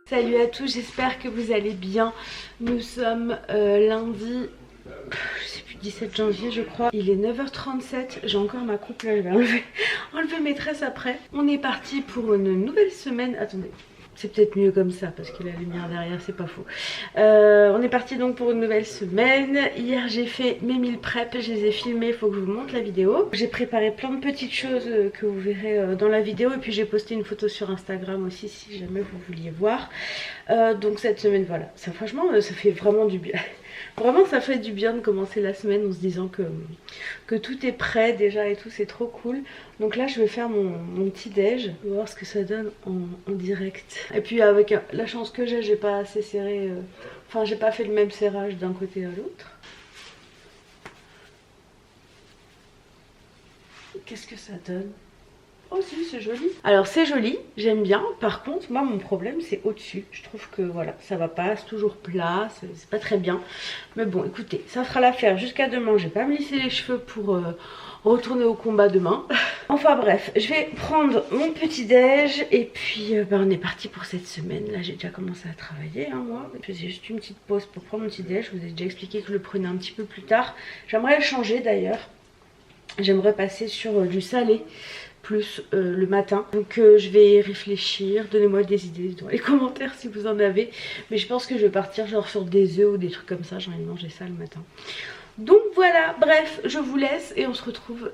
Salut à tous, j'espère que vous allez bien. Nous sommes lundi, je sais plus, 17 janvier je crois. Il est 9h37, j'ai encore ma coupe là, je vais enlever mes tresses après. On est parti pour une nouvelle semaine. Attendez, c'est peut-être mieux comme ça parce que la lumière derrière c'est pas faux. On est parti donc pour une nouvelle semaine. Hier j'ai fait mes meal prep, je les ai filmés, il faut que je vous montre la vidéo. J'ai préparé plein de petites choses que vous verrez dans la vidéo. Et puis j'ai posté une photo sur Instagram aussi si jamais vous vouliez voir. Donc cette semaine voilà, ça franchement ça fait vraiment du bien. Vraiment ça fait du bien de commencer la semaine en se disant que tout est prêt déjà et tout, c'est trop cool. Donc là je vais faire mon petit déj, on va voir ce que ça donne en direct. Et puis avec la chance que j'ai pas assez serré, enfin j'ai pas fait le même serrage d'un côté à l'autre. Qu'est-ce que ça donne? Oh si, c'est joli. Alors c'est joli, j'aime bien. Par contre, moi mon problème c'est au-dessus. Je trouve que voilà, ça va pas, c'est toujours plat, c'est pas très bien. Mais bon, écoutez, ça fera l'affaire jusqu'à demain. Je vais pas me lisser les cheveux pour retourner au combat demain. Enfin bref, je vais prendre mon petit déj et puis on est parti pour cette semaine. Là j'ai déjà commencé à travailler moi. Je faisais juste une petite pause pour prendre mon petit déj. Je vous ai déjà expliqué que je le prenais un petit peu plus tard. J'aimerais le changer d'ailleurs. J'aimerais passer sur du salé plus le matin. Donc je vais y réfléchir, donnez-moi des idées dans les commentaires si vous en avez. Mais je pense que je vais partir genre sur des œufs ou des trucs comme ça, j'ai envie de manger ça le matin. Donc voilà, bref, je vous laisse et on se retrouve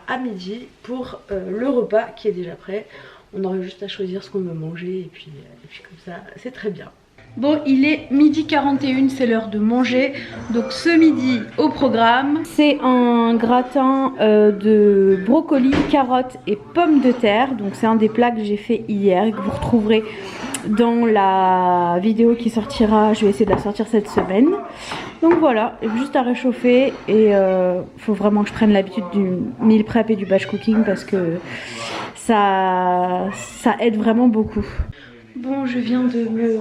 à midi pour le repas qui est déjà prêt. On aura juste à choisir ce qu'on veut manger et puis comme ça, c'est très bien. Bon, il est 12h41, c'est l'heure de manger. Donc ce midi au programme, c'est un gratin de brocoli, carottes et pommes de terre. Donc c'est un des plats que j'ai fait hier et que vous retrouverez dans la vidéo qui sortira. Je vais essayer de la sortir cette semaine. Donc voilà, juste à réchauffer et faut vraiment que je prenne l'habitude du meal prep et du batch cooking parce que ça aide vraiment beaucoup. Bon, je viens de me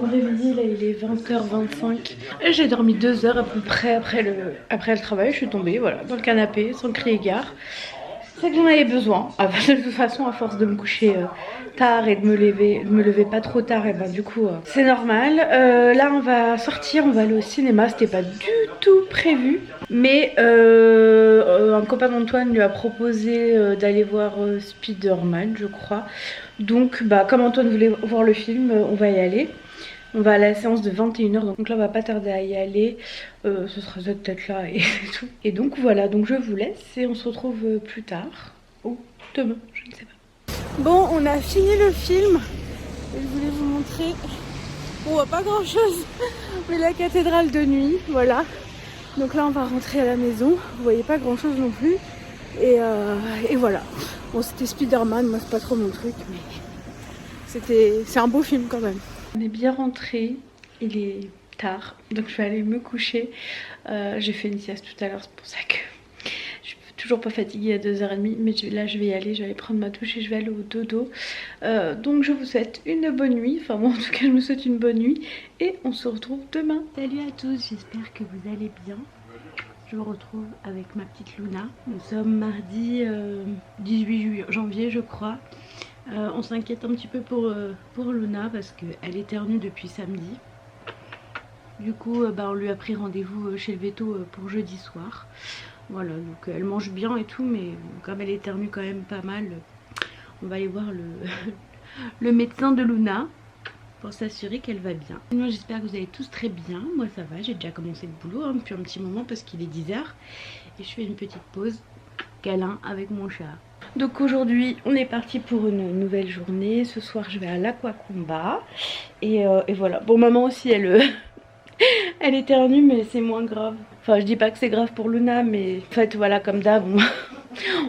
réveiller, là il est 20h25 et j'ai dormi 2 heures à peu près après le travail. Je suis tombée voilà, dans le canapé sans crier gare. C'est que j'en avais besoin. De toute façon, à force de me coucher tard et de me lever pas trop tard, et du coup c'est normal. Là on va sortir, on va aller au cinéma, c'était pas du tout prévu. Mais un copain d'Antoine lui a proposé d'aller voir Spider-Man je crois. Donc comme Antoine voulait voir le film, on va y aller. On va à la séance de 21h, donc là on va pas tarder à y aller. Ce sera cette tête là et tout. Et donc voilà, donc je vous laisse et on se retrouve plus tard. Ou demain, je ne sais pas. Bon, on a fini le film. Et je voulais vous montrer. On voit pas grand chose, mais la cathédrale de nuit, voilà. Donc là on va rentrer à la maison. Vous voyez pas grand chose non plus. Et voilà. Bon, c'était Spider-Man, moi c'est pas trop mon truc, mais c'est un beau film quand même. On est bien rentré, il est tard, donc je vais aller me coucher. J'ai fait une sieste tout à l'heure, c'est pour ça que je suis toujours pas fatiguée à 2h30. Mais là je vais y aller, je vais aller prendre ma douche et je vais aller au dodo. Donc je vous souhaite une bonne nuit, enfin moi en tout cas je me souhaite une bonne nuit. Et on se retrouve demain. Salut à tous, j'espère que vous allez bien. Je vous retrouve avec ma petite Luna. Nous sommes mardi 18 janvier je crois. On s'inquiète un petit peu pour Luna parce qu'elle éternue depuis samedi. Du coup on lui a pris rendez-vous chez le veto pour jeudi soir. Voilà, donc elle mange bien et tout, mais comme elle éternue quand même pas mal, on va aller voir le médecin de Luna pour s'assurer qu'elle va bien. Moi j'espère que vous allez tous très bien. Moi ça va, j'ai déjà commencé le boulot depuis un petit moment parce qu'il est 10h. Et je fais une petite pause câlin avec mon chat. Donc aujourd'hui on est parti pour une nouvelle journée. Ce soir je vais à l'aquacombat et voilà. Bon, maman aussi elle elle éternue mais c'est moins grave. Enfin je dis pas que c'est grave pour Luna, mais en fait voilà, comme d'hab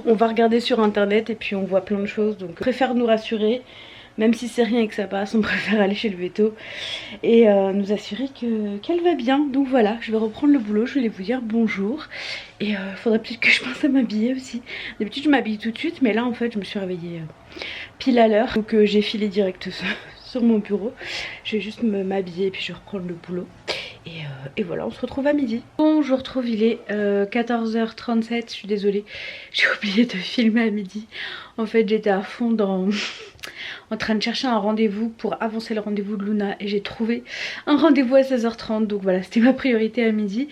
on va regarder sur internet et puis on voit plein de choses. Donc on préfère nous rassurer, même si c'est rien et que ça passe, on préfère aller chez le veto et nous assurer qu'elle va bien. Donc voilà, je vais reprendre le boulot, je vais vous dire bonjour. Et faudrait peut-être que je pense à m'habiller aussi. D'habitude je m'habille tout de suite, mais là en fait je me suis réveillée pile à l'heure. Donc j'ai filé direct sur mon bureau. Je vais juste m'habiller et puis je vais reprendre le boulot. Et voilà, on se retrouve à midi. Bon, je vous retrouve, il est 14h37, je suis désolée, j'ai oublié de filmer à midi. En fait, j'étais à fond en train de chercher un rendez-vous pour avancer le rendez-vous de Luna et j'ai trouvé un rendez-vous à 16h30, donc voilà, c'était ma priorité à midi.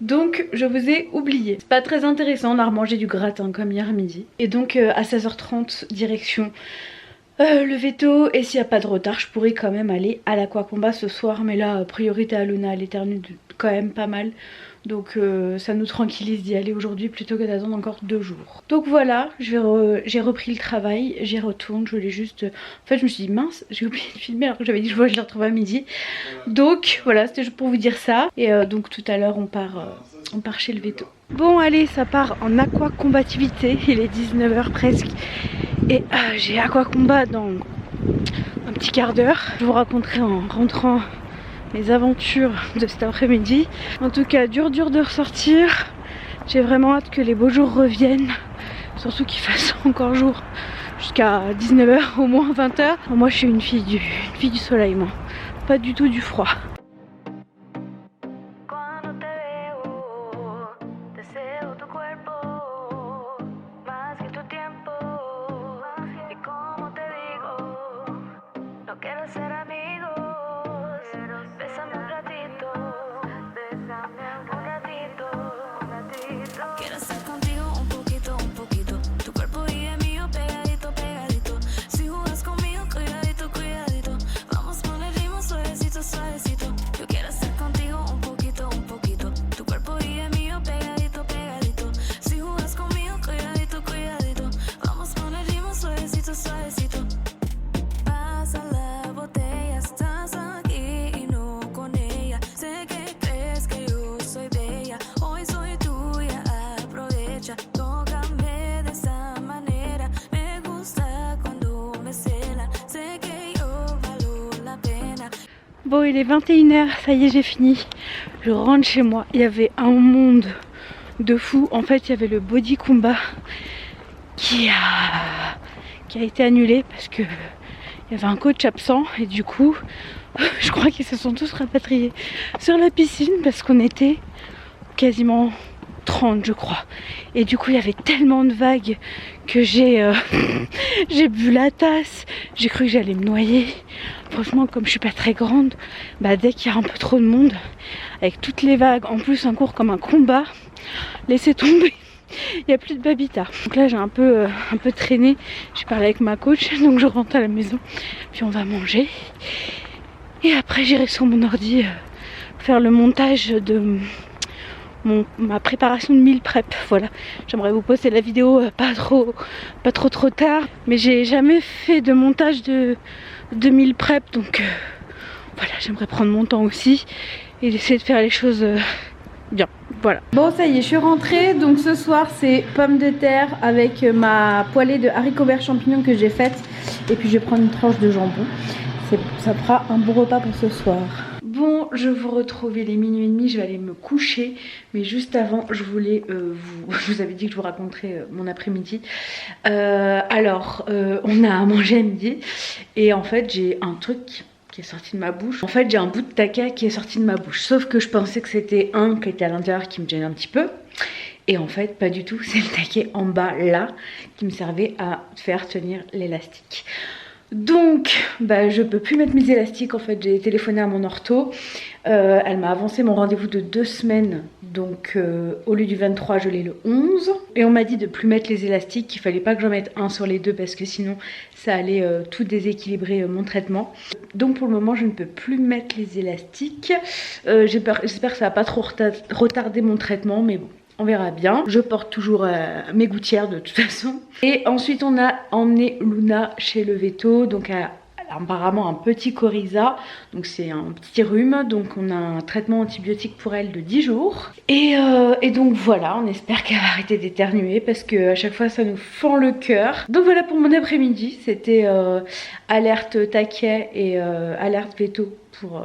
Donc je vous ai oublié. C'est pas très intéressant, on a remangé du gratin comme hier midi. Et donc à 16h30, direction le veto, et s'il n'y a pas de retard, je pourrais quand même aller à l'aquacombat ce soir. Mais là, priorité à Luna, elle éternue quand même pas mal. Donc ça nous tranquillise d'y aller aujourd'hui plutôt que d'attendre encore 2 jours. Donc voilà, j'ai repris le travail, j'y retourne, je voulais juste... En fait je me suis dit mince, j'ai oublié de filmer alors que j'avais dit je les retrouve à midi. Donc voilà, c'était juste pour vous dire ça. Et donc tout à l'heure on part chez le veto. Bon allez, ça part en aquacombativité, il est 19h presque. Et j'ai aquacombat dans un petit quart d'heure. Je vous raconterai en rentrant mes aventures de cet après-midi. En tout cas, dur de ressortir. J'ai vraiment hâte que les beaux jours reviennent. Surtout qu'il fasse encore jour jusqu'à 19h, au moins 20h. Moi, je suis une fille du soleil, moi. Pas du tout du froid. Bon, il est 21h, ça y est, j'ai fini. Je rentre chez moi. Il y avait un monde de fou. En fait, il y avait le body combat qui a été annulé parce que il y avait un coach absent et du coup, je crois qu'ils se sont tous rapatriés sur la piscine parce qu'on était quasiment 30 je crois. Et du coup il y avait tellement de vagues que j'ai bu la tasse, j'ai cru que j'allais me noyer. Franchement comme je suis pas très grande, bah dès qu'il y a un peu trop de monde, avec toutes les vagues, en plus un cours comme un combat, laissez tomber, il n'y a plus de babita. Donc là j'ai un peu traîné, j'ai parlé avec ma coach, donc je rentre à la maison, puis on va manger. Et après j'irai sur mon ordi faire le montage de ma préparation de meal prep. Voilà, j'aimerais vous poster la vidéo pas trop tard, mais j'ai jamais fait de montage de meal prep, donc voilà, j'aimerais prendre mon temps aussi et essayer de faire les choses bien. Voilà. Bon ça y est, je suis rentrée, donc ce soir c'est pommes de terre avec ma poêlée de haricots verts champignons que j'ai faite, et puis je vais prendre une tranche de jambon. Ça fera un bon repas pour ce soir. Bon, je vous retrouve, il est minuit et demi, je vais aller me coucher. Mais juste avant, je voulais je vous avais dit que je vous raconterais mon après-midi. On a mangé à midi. Et en fait, j'ai un truc qui est sorti de ma bouche. En fait, j'ai un bout de taquet qui est sorti de ma bouche. Sauf que je pensais que c'était un qui était à l'intérieur qui me gênait un petit peu. Et en fait, pas du tout. C'est le taquet en bas, là, qui me servait à faire tenir l'élastique. Donc je peux plus mettre mes élastiques. En fait j'ai téléphoné à mon ortho, elle m'a avancé mon rendez-vous de 2 semaines, donc au lieu du 23 je l'ai le 11, et on m'a dit de plus mettre les élastiques, qu'il fallait pas que j'en mette un sur les deux parce que sinon ça allait tout déséquilibrer mon traitement. Donc pour le moment je ne peux plus mettre les élastiques. J'espère que ça va pas trop retarder mon traitement, mais bon, on verra bien. Je porte toujours mes gouttières de toute façon. Et ensuite on a emmené Luna chez le veto. Donc elle a apparemment un petit coryza. Donc c'est un petit rhume. Donc on a un traitement antibiotique pour elle de 10 jours. Et donc voilà, on espère qu'elle va arrêter d'éternuer parce que à chaque fois ça nous fend le cœur. Donc voilà pour mon après-midi. C'était alerte taquet et alerte veto pour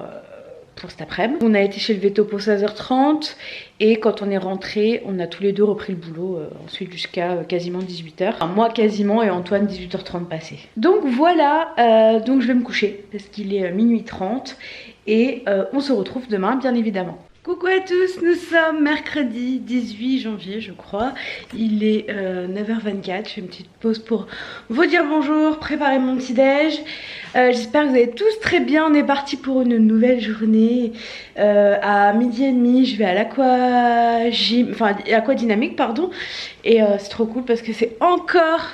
cet après-midi. On a été chez le veto pour 16h30 et quand on est rentré, on a tous les deux repris le boulot ensuite jusqu'à quasiment 18h. Enfin, moi quasiment et Antoine 18h30 passé. Donc voilà, donc je vais me coucher parce qu'il est minuit 30 Et on se retrouve demain bien évidemment. Coucou à tous, nous sommes mercredi 18 janvier je crois. Il est 9h24, je fais une petite pause pour vous dire bonjour, préparer mon petit déj. J'espère que vous allez tous très bien. On est parti pour une nouvelle journée. À midi et demi je vais à l'aquadynamique pardon. Et c'est trop cool parce que c'est encore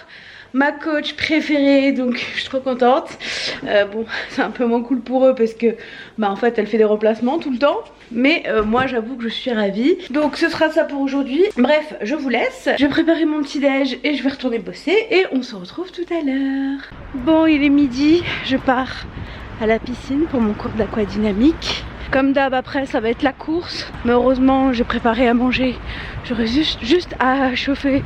ma coach préférée, donc je suis trop contente. Bon, c'est un peu moins cool pour eux parce que en fait elle fait des remplacements tout le temps. Mais moi j'avoue que je suis ravie. Donc ce sera ça pour aujourd'hui. Bref, je vous laisse. Je vais préparer mon petit déj et je vais retourner bosser. Et on se retrouve tout à l'heure. Bon, il est midi. Je pars à la piscine pour mon cours d'aquadynamique. Comme d'hab, après ça va être la course. Mais heureusement j'ai préparé à manger. J'aurai juste à chauffer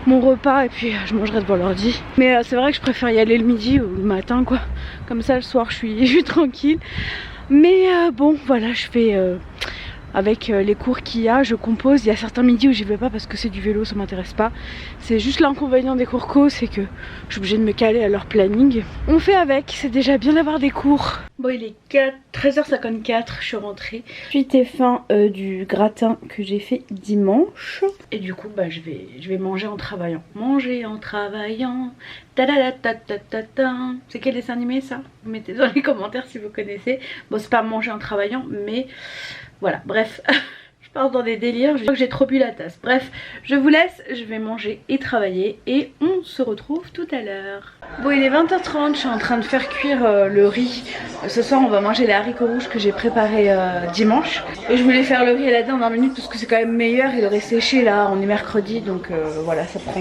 mon repas et puis je mangerai devant l'ordi. Mais c'est vrai que je préfère y aller le midi ou le matin quoi. Comme ça le soir je suis tranquille. Mais bon voilà, je fais avec les cours qu'il y a, je compose. Il y a certains midis où j'y vais pas parce que c'est du vélo, ça m'intéresse pas. C'est juste l'inconvénient des cours co, c'est que je suis obligée de me caler à leur planning. On fait avec, c'est déjà bien d'avoir des cours. Bon, il est 13h54, je suis rentrée. Suite et fin du gratin que j'ai fait dimanche. Et du coup, bah, je vais manger en travaillant. Manger en travaillant. C'est quel dessin animé ça? Vous mettez dans les commentaires si vous connaissez. Bon, c'est pas manger en travaillant, mais voilà, bref. Je pars dans des délires, je crois que j'ai trop bu la tasse. Bref, je vous laisse, je vais manger et travailler et on se retrouve tout à l'heure. Bon, il est 20h30, je suis en train de faire cuire le riz. Ce soir, on va manger les haricots rouges que j'ai préparés dimanche. Et je voulais faire le riz à la dernière minute parce que c'est quand même meilleur. Il aurait séché là, on est mercredi, donc voilà, ça prend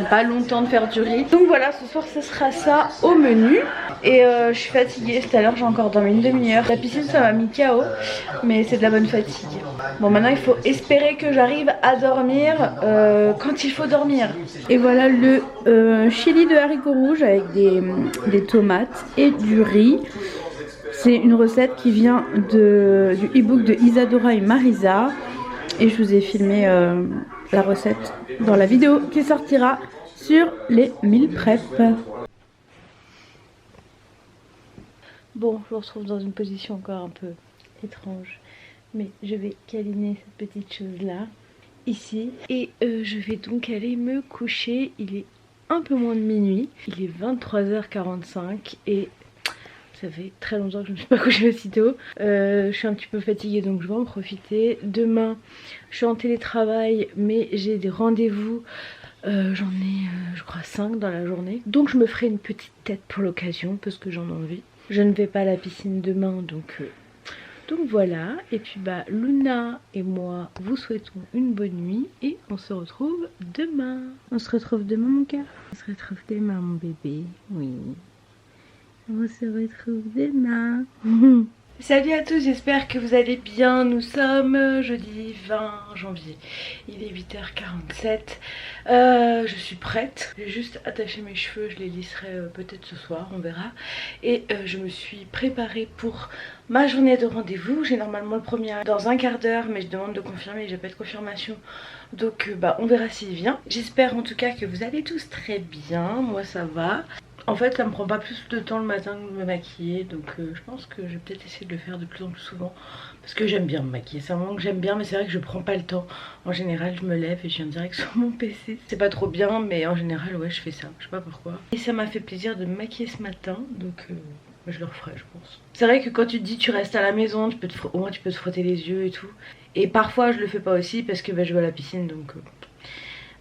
pas longtemps de faire du riz. Donc voilà, ce soir, ce sera ça au menu. Et je suis fatiguée, tout à l'heure j'ai encore dormi une demi-heure. La piscine ça m'a mis KO, mais c'est de la bonne fatigue. Bon, maintenant il faut espérer que j'arrive à dormir quand il faut dormir. Et voilà le chili de haricots rouges avec des tomates et du riz. C'est une recette qui vient du e-book de Isadora et Marisa. Et je vous ai filmé la recette dans la vidéo qui sortira sur les meal prep. Bon, je vous retrouve dans une position encore un peu étrange, mais je vais câliner cette petite chose là, ici, et je vais donc aller me coucher. Il est un peu moins de minuit, il est 23h45 et ça fait très longtemps que je ne me suis pas couchée aussitôt. Je suis un petit peu fatiguée donc je vais en profiter. Demain, je suis en télétravail mais j'ai des rendez-vous. J'en ai je crois 5 dans la journée, donc je me ferai une petite tête pour l'occasion parce que j'en ai envie. Je ne vais pas à la piscine demain donc voilà. Et puis bah Luna et moi vous souhaitons une bonne nuit et on se retrouve demain. On se retrouve demain mon cœur. On se retrouve demain mon bébé. Oui. On se retrouve demain. Salut à tous, j'espère que vous allez bien. Nous sommes jeudi 20 janvier. Il est 8h47. Je suis prête. J'ai juste attaché mes cheveux, je les lisserai peut-être ce soir, on verra. Et je me suis préparée pour ma journée de rendez-vous. J'ai normalement le premier dans un quart d'heure, mais je demande de confirmer, j'ai pas de confirmation. Donc bah on verra s'il vient. J'espère en tout cas que vous allez tous très bien. Moi ça va. En fait ça me prend pas plus de temps le matin que de me maquiller, donc je pense que je vais peut-être essayer de le faire de plus en plus souvent parce que j'aime bien me maquiller, c'est un moment que j'aime bien mais c'est vrai que je prends pas le temps. En général je me lève et je viens direct sur mon PC. C'est pas trop bien mais en général ouais je fais ça, je sais pas pourquoi. Et ça m'a fait plaisir de me maquiller ce matin donc je le referai je pense. C'est vrai que quand tu te dis tu restes à la maison, au moins tu peux te frotter les yeux et tout. Et parfois je le fais pas aussi parce que bah, je vais à la piscine donc...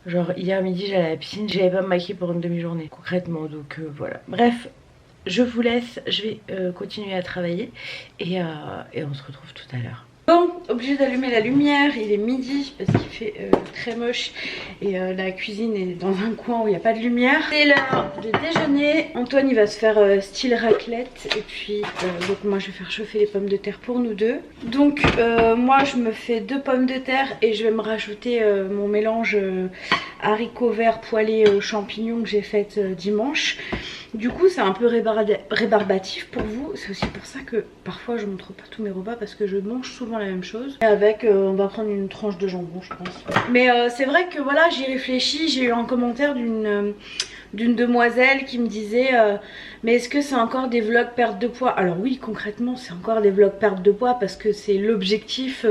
Genre hier midi j'allais à la piscine, j'avais pas me maquiller pour une demi-journée concrètement donc voilà. Bref, je vous laisse, je vais continuer à travailler et on se retrouve tout à l'heure. Bon, obligée d'allumer la lumière, il est midi parce qu'il fait très moche et la cuisine est dans un coin où il n'y a pas de lumière. C'est l'heure de déjeuner. Antoine il va se faire style raclette et puis donc moi je vais faire chauffer les pommes de terre pour nous deux. Donc moi je me fais 2 pommes de terre et je vais me rajouter mon mélange haricots verts poêlés champignons que j'ai fait dimanche. Du coup c'est un peu rébarbatif pour vous. C'est aussi pour ça que parfois je montre pas tous mes repas parce que je mange souvent la même chose. Et avec on va prendre une tranche de jambon je pense. Mais c'est vrai que voilà j'y réfléchis. J'ai eu un commentaire d'une d'une demoiselle qui me disait mais est-ce que c'est encore des vlogs perte de poids? Alors oui, concrètement c'est encore des vlogs perte de poids parce que c'est l'objectif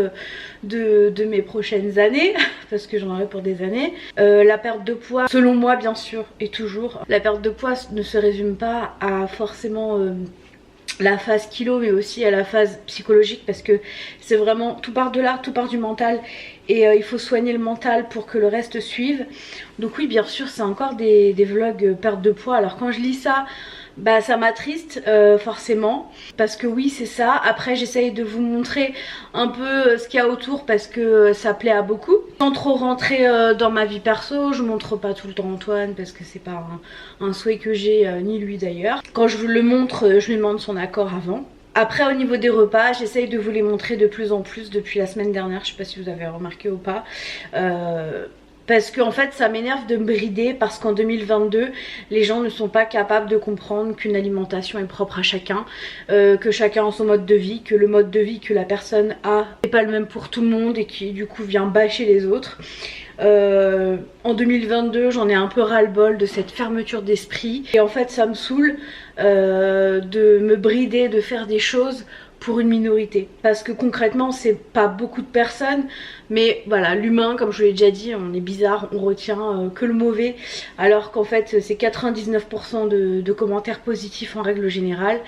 de mes prochaines années parce que j'en aurai pour des années. La perte de poids, selon moi bien sûr et toujours, la perte de poids ne se résume pas à forcément la phase kilo mais aussi à la phase psychologique, parce que c'est vraiment tout part de là, tout part du mental, et il faut soigner le mental pour que le reste suive. Donc oui, bien sûr c'est encore des vlogs perte de poids. Alors quand je lis ça, bah ça m'attriste forcément, parce que oui c'est ça. Après j'essaye de vous montrer un peu ce qu'il y a autour parce que ça plaît à beaucoup, sans trop rentrer dans ma vie perso. Je montre pas tout le temps Antoine parce que c'est pas un souhait que j'ai, ni lui d'ailleurs. Quand je le montre, je lui demande son accord avant. Après au niveau des repas, j'essaye de vous les montrer de plus en plus depuis la semaine dernière, je sais pas si vous avez remarqué ou pas. Parce qu'en fait ça m'énerve de me brider, parce qu'en 2022 les gens ne sont pas capables de comprendre qu'une alimentation est propre à chacun, que chacun a son mode de vie, que le mode de vie que la personne a n'est pas le même pour tout le monde et qui du coup vient bâcher les autres. En 2022 j'en ai un peu ras-le-bol de cette fermeture d'esprit, et en fait ça me saoule de me brider, de faire des choses pour une minorité, parce que concrètement c'est pas beaucoup de personnes, mais voilà, l'humain, comme je vous l'ai déjà dit, on est bizarre, on retient que le mauvais, alors qu'en fait c'est 99% de commentaires positifs en règle générale,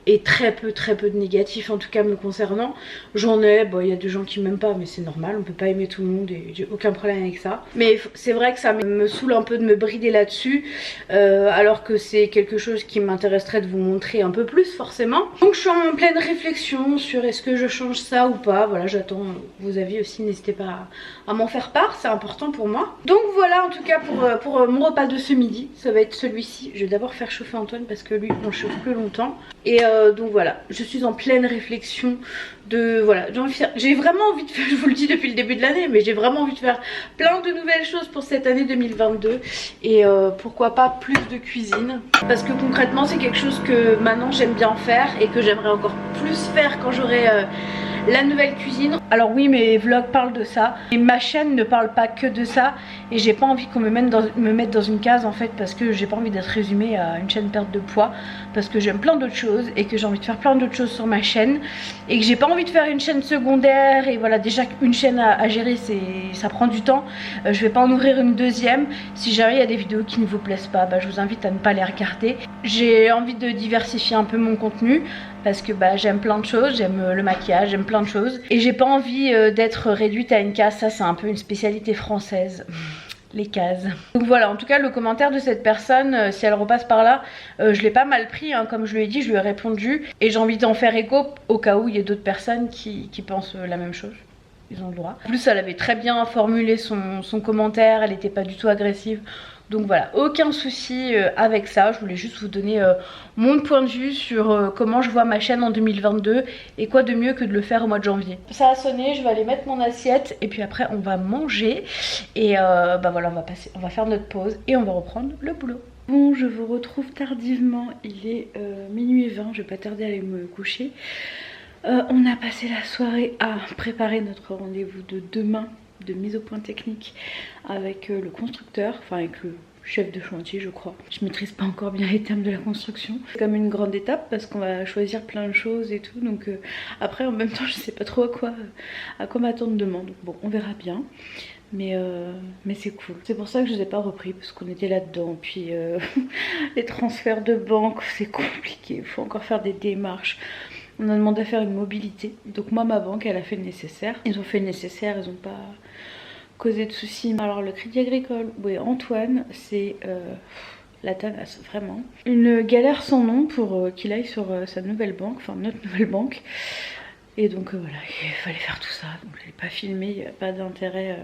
et très peu de négatifs, en tout cas me concernant. J'en ai, bon il y a des gens qui m'aiment pas, mais c'est normal, on peut pas aimer tout le monde et j'ai aucun problème avec ça. Mais c'est vrai que ça me saoule un peu de me brider là-dessus, alors que c'est quelque chose qui m'intéresserait de vous montrer un peu plus forcément. Donc je suis en pleine réflexion sur est-ce que je change ça ou pas. Voilà, j'attends vos avis aussi, n'hésitez pas à m'en faire part, c'est important pour moi. Donc voilà, en tout cas pour mon repas de ce midi, ça va être celui-ci. Je vais d'abord faire chauffer Antoine parce que lui on chauffe plus longtemps. Et donc voilà, je suis en pleine réflexion de, voilà, j'ai vraiment envie de faire, je vous le dis depuis le début de l'année, mais j'ai vraiment envie de faire plein de nouvelles choses pour cette année 2022, et pourquoi pas plus de cuisine, parce que concrètement c'est quelque chose que maintenant j'aime bien faire et que j'aimerais encore plus faire quand j'aurai la nouvelle cuisine. Alors oui, mes vlogs parlent de ça et ma chaîne ne parle pas que de ça, et j'ai pas envie qu'on me mette dans une case en fait, parce que j'ai pas envie d'être résumée à une chaîne perte de poids, parce que j'aime plein d'autres choses et que j'ai envie de faire plein d'autres choses sur ma chaîne, et que j'ai pas envie de faire une chaîne secondaire. Et voilà, déjà qu'une chaîne à gérer ça prend du temps, je vais pas en ouvrir une deuxième. Si jamais il y a des vidéos qui ne vous plaisent pas, bah, je vous invite à ne pas les regarder. J'ai envie de diversifier un peu mon contenu, parce que bah, j'aime plein de choses, j'aime le maquillage, j'aime plein de choses, et j'ai pas envie d'être réduite à une case. Ça c'est un peu une spécialité française, les cases. Donc voilà, en tout cas le commentaire de cette personne, si elle repasse par là, je l'ai pas mal pris, hein, comme je lui ai dit, je lui ai répondu, et j'ai envie d'en faire écho au cas où il y ait d'autres personnes qui pensent la même chose. Ils ont le droit. En plus elle avait très bien formulé son commentaire, elle n'était pas du tout agressive. Donc voilà, aucun souci avec ça. Je voulais juste vous donner mon point de vue sur comment je vois ma chaîne en 2022, et quoi de mieux que de le faire au mois de janvier. Ça a sonné, je vais aller mettre mon assiette et puis après on va manger, et bah voilà, on va faire notre pause et on va reprendre le boulot. Bon, je vous retrouve tardivement, il est minuit 20, je vais pas tarder à aller me coucher. On a passé la soirée à préparer notre rendez-vous de demain, de mise au point technique avec le constructeur, enfin avec le chef de chantier je crois. Je maîtrise pas encore bien les termes de la construction. C'est comme une grande étape parce qu'on va choisir plein de choses et tout, donc après en même temps je sais pas trop à quoi m'attendre demain, donc bon on verra bien. Mais c'est cool. C'est pour ça que je les ai pas repris, parce qu'on était là-dedans. Puis les transferts de banque, c'est compliqué. Il faut encore faire des démarches. On a demandé à faire une mobilité. Donc moi, ma banque, elle a fait le nécessaire. Ils ont fait le nécessaire, ils n'ont pas causé de soucis. Alors le Crédit Agricole, oui, Antoine, c'est la tanasse, vraiment. Une galère sans nom pour qu'il aille sur sa nouvelle banque, enfin notre nouvelle banque. Et donc voilà, il fallait faire tout ça. Donc je n'ai pas filmé, il n'y a pas d'intérêt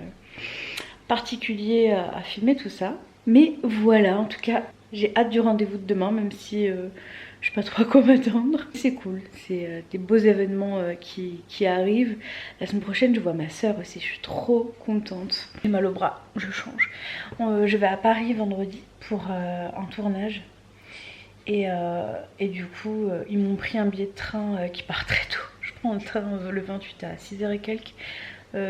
particulier à filmer tout ça. Mais voilà, en tout cas, j'ai hâte du rendez-vous de demain, même si je sais pas trop à quoi m'attendre. C'est cool, c'est des beaux événements qui arrivent. La semaine prochaine, je vois ma soeur aussi, je suis trop contente. J'ai mal au bras, je change. Je vais à Paris vendredi pour un tournage. Et du coup, ils m'ont pris un billet de train qui part très tôt. Je prends le train le 28 à 6h et quelques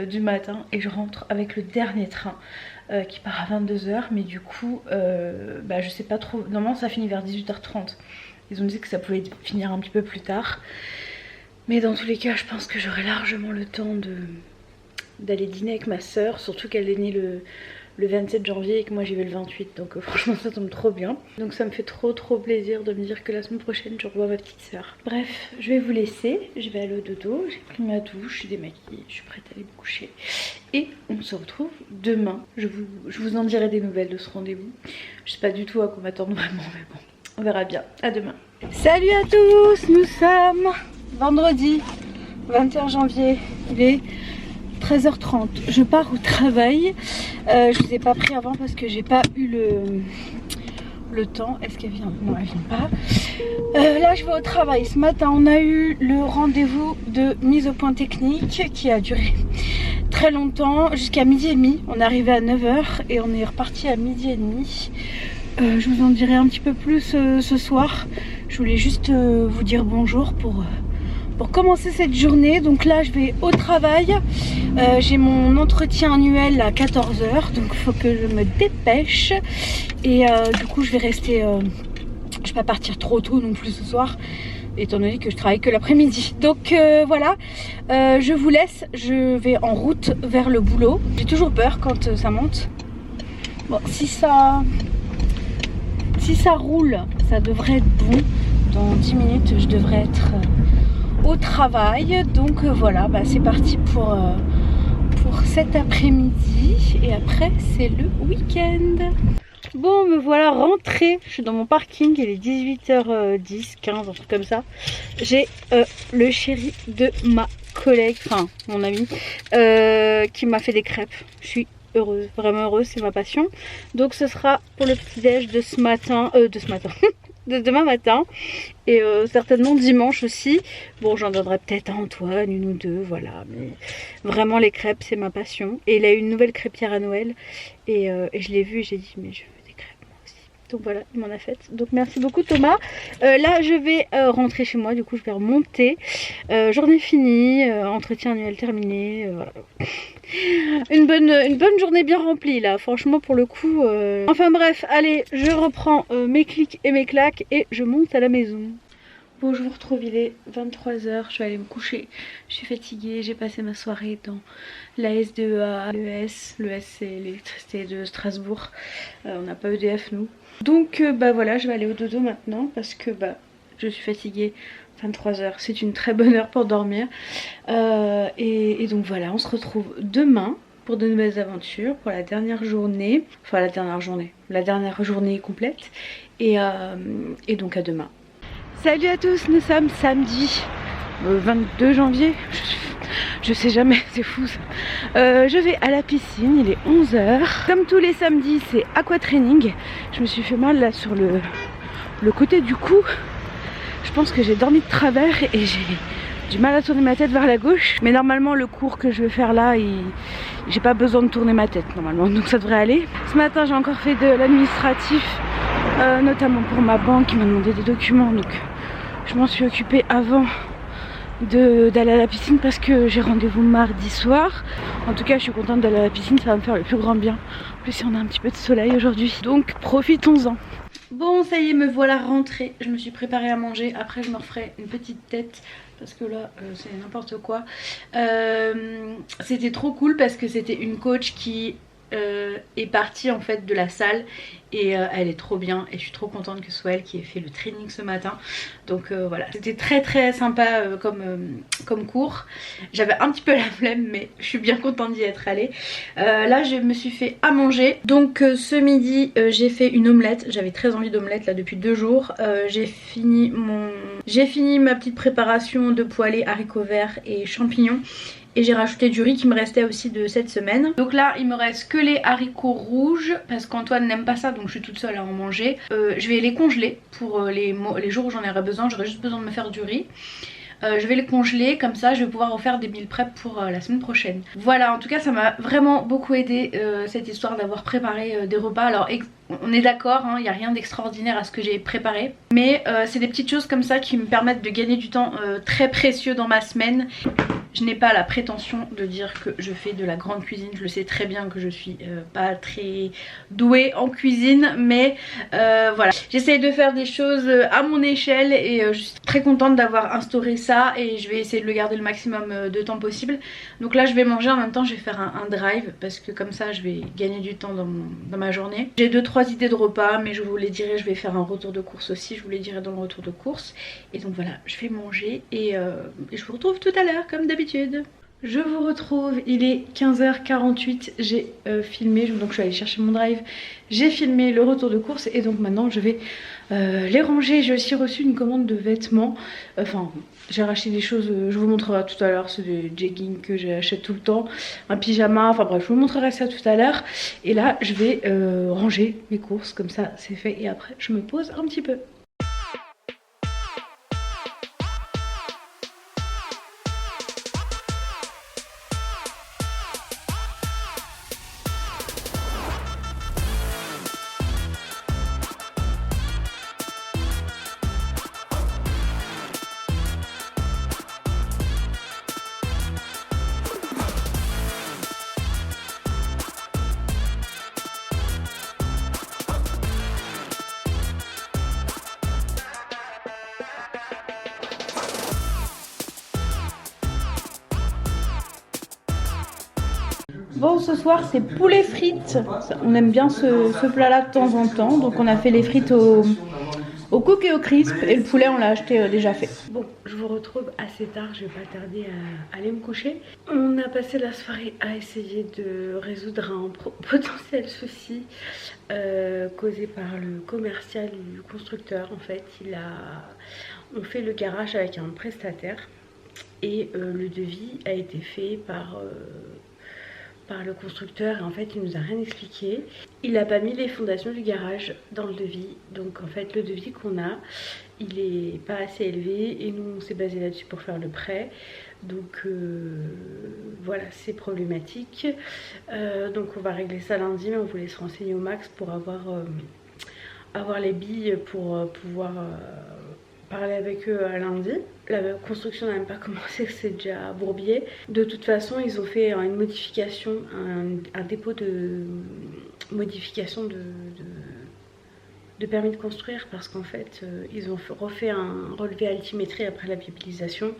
du matin, et je rentre avec le dernier train qui part à 22h, mais du coup je sais pas trop, normalement ça finit vers 18h30. Ils ont dit que ça pouvait finir un petit peu plus tard, mais dans tous les cas je pense que j'aurai largement le temps d'aller dîner avec ma soeur, surtout qu'elle est née le 27 janvier et que moi j'y vais le 28, donc franchement ça tombe trop bien. Donc ça me fait trop plaisir de me dire que la semaine prochaine je revois ma petite soeur. Bref, je vais vous laisser, je vais aller au dodo, j'ai pris ma douche, je suis démaquillée, je suis prête à aller me coucher. Et on se retrouve demain, je vous en dirai des nouvelles de ce rendez-vous. Je sais pas du tout à quoi m'attendre vraiment, mais bon, on verra bien, à demain. Salut à tous, nous sommes vendredi 21 janvier, il est 13h30, je pars au travail. Je vous ai pas pris avant parce que j'ai pas eu le temps. Est-ce qu'elle vient? Non, elle vient pas. Là je vais au travail. Ce matin on a eu le rendez-vous de mise au point technique qui a duré très longtemps, jusqu'à midi et demi. On est arrivé à 9h et on est reparti à midi et demi. Je vous en dirai un petit peu plus ce soir. Je voulais juste vous dire bonjour pour commencer cette journée. Donc là je vais au travail, j'ai mon entretien annuel à 14h, donc il faut que je me dépêche et du coup je vais rester, je vais pas partir trop tôt non plus ce soir étant donné que je travaille que l'après-midi. Donc voilà, je vous laisse, je vais en route vers le boulot. J'ai toujours peur quand ça monte. Bon, si ça roule, ça devrait être bon. Dans 10 minutes je devrais être au travail, donc voilà, c'est parti pour cet après-midi et après c'est le week-end. Bon, me voilà rentrée, je suis dans mon parking, il est 18h10, 15, un truc comme ça. J'ai le chéri de ma collègue, enfin mon ami, qui m'a fait des crêpes. Je suis heureuse, vraiment heureuse, c'est ma passion. Donc ce sera pour le petit-déj de ce matin, de demain matin et certainement dimanche aussi. Bon, j'en donnerai peut-être à Antoine, une ou deux, voilà, mais vraiment les crêpes c'est ma passion. Et il a eu une nouvelle crêpière à Noël et je l'ai vu et j'ai dit mais je veux des crêpes moi aussi. Donc voilà, il m'en a fait. Donc merci beaucoup Thomas. Là je vais rentrer chez moi, du coup je vais remonter. Journée finie, entretien annuel terminé, voilà. Une bonne journée bien remplie là, franchement pour le coup. Enfin bref, allez, je reprends mes clics et mes claques et je monte à la maison. Bon, je vous retrouve, il est 23h, je vais aller me coucher. Je suis fatiguée, j'ai passé ma soirée dans la SDEA, l'ES. L'ES c'est l'électricité de Strasbourg. On n'a pas EDF nous. Donc voilà, je vais aller au dodo maintenant parce que je suis fatiguée. 23h, c'est une très bonne heure pour dormir. Et donc voilà, on se retrouve demain pour de nouvelles aventures, pour la dernière journée. Enfin la dernière journée complète. Et donc à demain. Salut à tous, nous sommes samedi 22 janvier. Je sais jamais, c'est fou ça. Je vais à la piscine, il est 11h. Comme tous les samedis, c'est aquatraining. Je me suis fait mal là sur le côté du cou. Je pense que j'ai dormi de travers et j'ai du mal à tourner ma tête vers la gauche. Mais normalement le cours que je vais faire là, j'ai pas besoin de tourner ma tête normalement, donc ça devrait aller. Ce matin j'ai encore fait de l'administratif, notamment pour ma banque qui m'a demandé des documents. Donc je m'en suis occupée avant d'aller à la piscine parce que j'ai rendez-vous mardi soir. En tout cas je suis contente d'aller à la piscine, ça va me faire le plus grand bien. En plus on a un petit peu de soleil aujourd'hui, donc profitons-en. Bon, ça y est, me voilà rentrée. Je me suis préparée à manger. Après, je me referai une petite tête parce que là, c'est n'importe quoi. C'était trop cool parce que c'était une coach qui est partie en fait de la salle et elle est trop bien et je suis trop contente que ce soit elle qui ait fait le training ce matin. Donc voilà, c'était très sympa comme cours. J'avais un petit peu la flemme mais je suis bien contente d'y être allée. Là je me suis fait à manger. Donc ce midi j'ai fait une omelette. J'avais très envie d'omelette là depuis 2 jours. J'ai fini ma petite préparation de poêlée, haricots verts et champignons. Et j'ai rajouté du riz qui me restait aussi de cette semaine. Donc là il me reste que les haricots rouges parce qu'Antoine n'aime pas ça, donc je suis toute seule à en manger. Je vais les congeler pour les jours où j'en aurai besoin. J'aurai juste besoin de me faire du riz. Je vais les congeler, comme ça je vais pouvoir refaire des meal prep pour la semaine prochaine. Voilà, en tout cas ça m'a vraiment beaucoup aidé cette histoire d'avoir préparé des repas. Alors On est d'accord, il n'y a rien d'extraordinaire à ce que j'ai préparé. Mais c'est des petites choses comme ça qui me permettent de gagner du temps très précieux dans ma semaine. Je n'ai pas la prétention de dire que je fais de la grande cuisine. Je le sais très bien que je suis pas très douée en cuisine. Mais voilà, j'essaye de faire des choses à mon échelle. Et je suis très contente d'avoir instauré ça. Et je vais essayer de le garder le maximum de temps possible. Donc là je vais manger en même temps, je vais faire un drive. Parce que comme ça je vais gagner du temps dans ma journée. J'ai 2-3 idées de repas. Mais je vous les dirai, je vais faire un retour de course aussi. Je vous les dirai dans le retour de course. Et donc voilà, je vais manger. Et je vous retrouve tout à l'heure comme d'habitude. Je vous retrouve, il est 15h48, j'ai filmé, donc je suis allée chercher mon drive, j'ai filmé le retour de course et donc maintenant je vais les ranger. J'ai aussi reçu une commande de vêtements, enfin j'ai racheté des choses, je vous montrerai tout à l'heure, c'est des jeggings que j'achète tout le temps, un pyjama, enfin bref je vous montrerai ça tout à l'heure. Et là je vais ranger mes courses, comme ça c'est fait et après je me pose un petit peu. Bon, ce soir c'est poulet frites. On aime bien ce plat là de temps en temps. Donc on a fait les frites au cook et au crisp. Et le poulet on l'a acheté déjà fait. Bon, je vous retrouve assez tard, je vais pas tarder à aller me coucher. On a passé la soirée à essayer de résoudre un potentiel souci causé par le commercial du constructeur. En fait, on fait le garage avec un prestataire. Et le devis a été fait par le constructeur et en fait il nous a rien expliqué. Il n'a pas mis les fondations du garage dans le devis, donc en fait le devis qu'on a il est pas assez élevé et nous on s'est basé là-dessus pour faire le prêt. Donc voilà, c'est problématique. Donc on va régler ça lundi, mais on voulait se renseigner au max pour avoir les billes pour pouvoir parler avec eux à lundi. La construction n'a même pas commencé, c'est déjà bourbier. De toute façon, ils ont fait une modification, un dépôt de modification de permis de construire parce qu'en fait, ils ont refait un relevé altimétrie après la viabilisation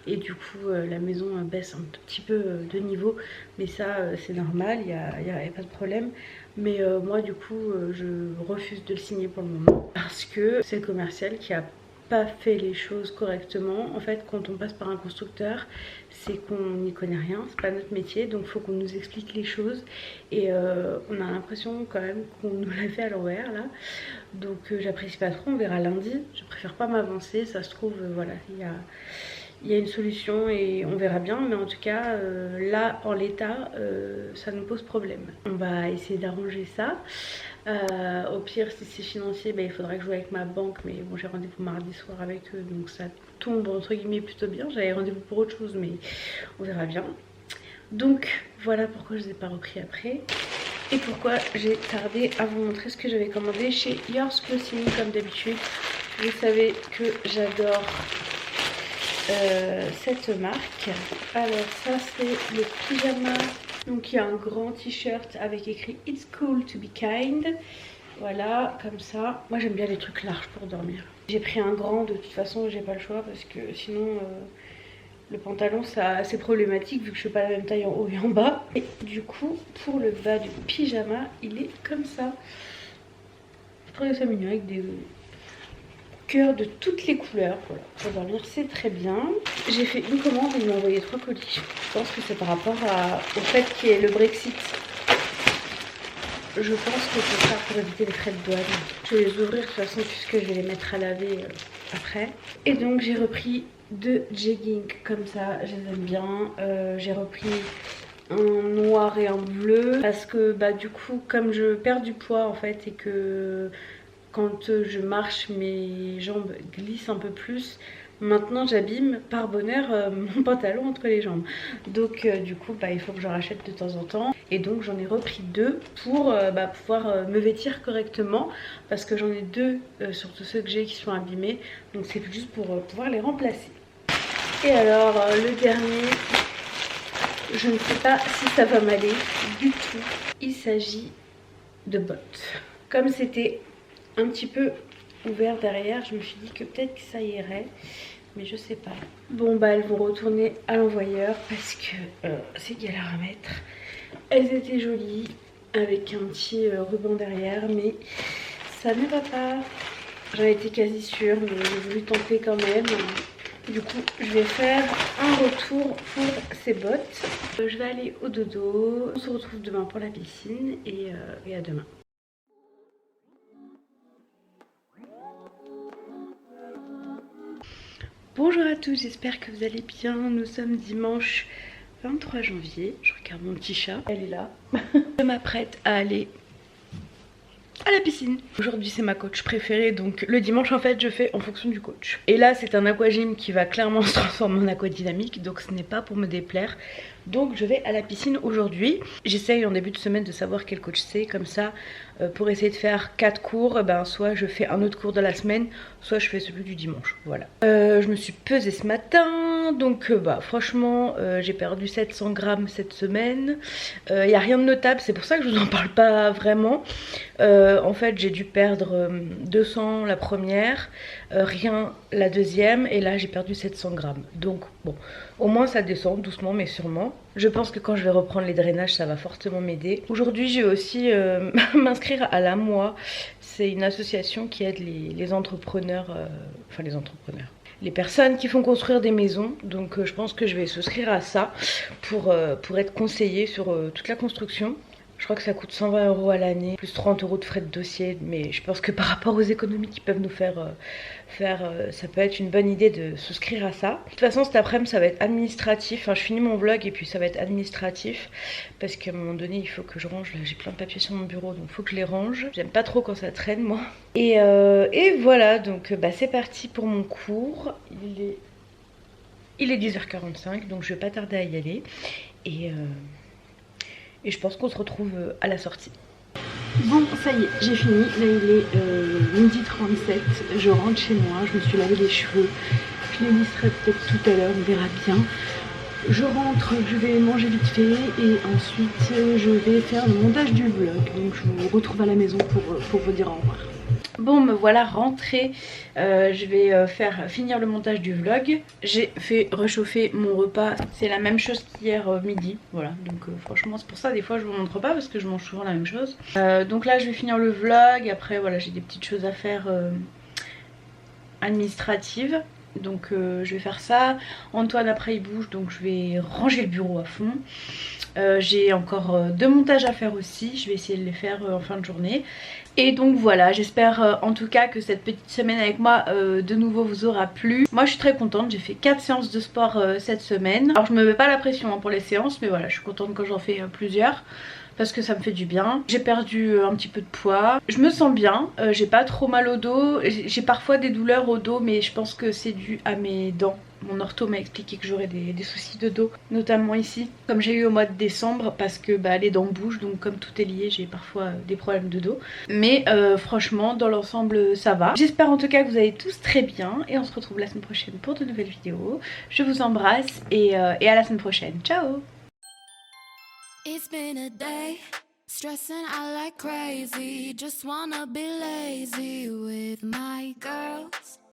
et du coup, la maison baisse un tout petit peu de niveau. Mais ça, c'est normal, il n'y a pas de problème. Mais moi, du coup, je refuse de le signer pour le moment parce que c'est le commercial qui a pas fait les choses correctement. En fait, quand on passe par un constructeur, c'est qu'on n'y connaît rien, c'est pas notre métier, donc il faut qu'on nous explique les choses et on a l'impression quand même qu'on nous l'a fait à l'envers là. Donc j'apprécie pas trop, on verra lundi. Je préfère pas m'avancer, ça se trouve voilà, il y a une solution et on verra bien, mais en tout cas là en l'état ça nous pose problème. On va essayer d'arranger ça. Au pire, si c'est financier, il faudra que je joue avec ma banque, mais bon, j'ai rendez-vous mardi soir avec eux, donc ça tombe entre guillemets plutôt bien. J'avais rendez-vous pour autre chose, mais on verra bien. Donc voilà pourquoi je ne les ai pas repris après et pourquoi j'ai tardé à vous montrer ce que j'avais commandé chez Yours Clothing comme d'habitude. Vous savez que j'adore cette marque. Alors ça c'est le pyjama. Donc il y a un grand t-shirt avec écrit It's cool to be kind. Voilà, comme ça. Moi j'aime bien les trucs larges pour dormir. J'ai pris un grand, de toute façon j'ai pas le choix parce que sinon le pantalon c'est problématique vu que je suis pas la même taille en haut et en bas. Et du coup pour le bas du pyjama il est comme ça. Je trouvais ça mignon avec des cœurs de toutes les couleurs. Voilà, pour dormir c'est très bien. J'ai fait une commande et ils m'ont envoyé 3 colis. Je pense que c'est par rapport au fait qu'il y ait le Brexit. Je pense que c'est ça pour éviter les frais de douane. Je vais les ouvrir de toute façon puisque je vais les mettre à laver après. Et donc j'ai repris 2 jeggings comme ça, je les aime bien. J'ai repris un noir et un bleu parce que du coup comme je perds du poids en fait et que quand je marche mes jambes glissent un peu plus, Maintenant j'abîme par bonheur mon pantalon entre les jambes. Donc du coup il faut que j'en rachète de temps en temps. Et donc j'en ai repris 2 pour pouvoir me vêtir correctement. Parce que j'en ai 2 sur tous ceux que j'ai qui sont abîmés. Donc c'est juste pour pouvoir les remplacer. Et alors le dernier, je ne sais pas si ça va m'aller du tout. Il s'agit de bottes. Comme c'était un petit peu ouvert derrière, je me suis dit que peut-être que ça irait, mais je sais pas. Bon elles vont retourner à l'envoyeur parce que c'est galère à mettre. Elles étaient jolies avec un petit ruban derrière, mais ça ne va pas. J'en étais quasi sûre, mais j'ai voulu tenter quand même. Du coup je vais faire un retour pour ces bottes. Je vais aller au dodo. On se retrouve demain pour la piscine et à demain. Bonjour à tous, j'espère que vous allez bien. Nous sommes dimanche 23 janvier. Je regarde mon petit chat, elle est là. Je m'apprête à aller à la piscine. Aujourd'hui c'est ma coach préférée, donc le dimanche en fait je fais en fonction du coach. Et là c'est un aquagym qui va clairement se transformer en aquadynamique, donc ce n'est pas pour me déplaire. Donc je vais à la piscine aujourd'hui. J'essaye en début de semaine de savoir quel coach c'est, comme ça pour essayer de faire 4 cours, soit je fais un autre cours de la semaine, soit je fais celui du dimanche, voilà. Je me suis pesée ce matin, donc franchement j'ai perdu 700 grammes cette semaine. Il n'y a rien de notable, c'est pour ça que je vous en parle pas vraiment. En fait j'ai dû perdre 200 la première, rien la deuxième, et là j'ai perdu 700 grammes. Donc bon, au moins ça descend doucement mais sûrement. Je pense que quand je vais reprendre les drainages ça va fortement m'aider. Aujourd'hui j'ai aussi m'inscrire à la MOA. C'est une association qui aide les entrepreneurs, les personnes qui font construire des maisons. Donc je pense que je vais souscrire à ça pour être conseillée sur toute la construction. Je crois que ça coûte 120 € à l'année, plus 30 € de frais de dossier. Mais je pense que par rapport aux économies qu'ils peuvent nous faire, ça peut être une bonne idée de souscrire à ça. De toute façon, cet après-midi, ça va être administratif. Enfin, je finis mon vlog et puis ça va être administratif. Parce qu'à un moment donné, il faut que je range. Là, j'ai plein de papiers sur mon bureau, donc il faut que je les range. J'aime pas trop quand ça traîne, moi. Et voilà, donc c'est parti pour mon cours. Il est 10h45, donc je vais pas tarder à y aller. Et je pense qu'on se retrouve à la sortie. Bon, ça y est, j'ai fini. Là, il est 12h37. Je rentre chez moi. Je me suis lavé les cheveux. Je les lisserai peut-être tout à l'heure. On verra bien. Je rentre, je vais manger vite fait. Et ensuite, je vais faire le montage du vlog. Donc, je vous retrouve à la maison pour vous dire au revoir. Bon, me voilà rentrée. Je vais finir le montage du vlog. J'ai fait réchauffer mon repas. C'est la même chose qu'hier midi. Voilà, donc franchement c'est pour ça des fois je vous montre pas parce que je mange souvent la même chose. Donc là je vais finir le vlog. Après voilà, j'ai des petites choses à faire administratives. Donc je vais faire ça. Antoine après il bouge, donc je vais ranger le bureau à fond. J'ai encore 2 montages à faire aussi. Je vais essayer de les faire en fin de journée. Et donc voilà, j'espère en tout cas que cette petite semaine avec moi de nouveau vous aura plu. Moi je suis très contente, j'ai fait 4 séances de sport cette semaine. Alors je me mets pas la pression pour les séances, mais voilà, je suis contente quand j'en fais plusieurs. Parce que ça me fait du bien. J'ai perdu un petit peu de poids. Je me sens bien, j'ai pas trop mal au dos. J'ai parfois des douleurs au dos, mais je pense que c'est dû à mes dents. Mon ortho m'a expliqué que j'aurais des soucis de dos, notamment ici, comme j'ai eu au mois de décembre, parce que les dents bougent, donc comme tout est lié, j'ai parfois des problèmes de dos. Mais franchement, dans l'ensemble, ça va. J'espère en tout cas que vous allez tous très bien, et on se retrouve la semaine prochaine pour de nouvelles vidéos. Je vous embrasse, et à la semaine prochaine. Ciao! It's been a day, stressing out like crazy, just wanna be lazy with my girls.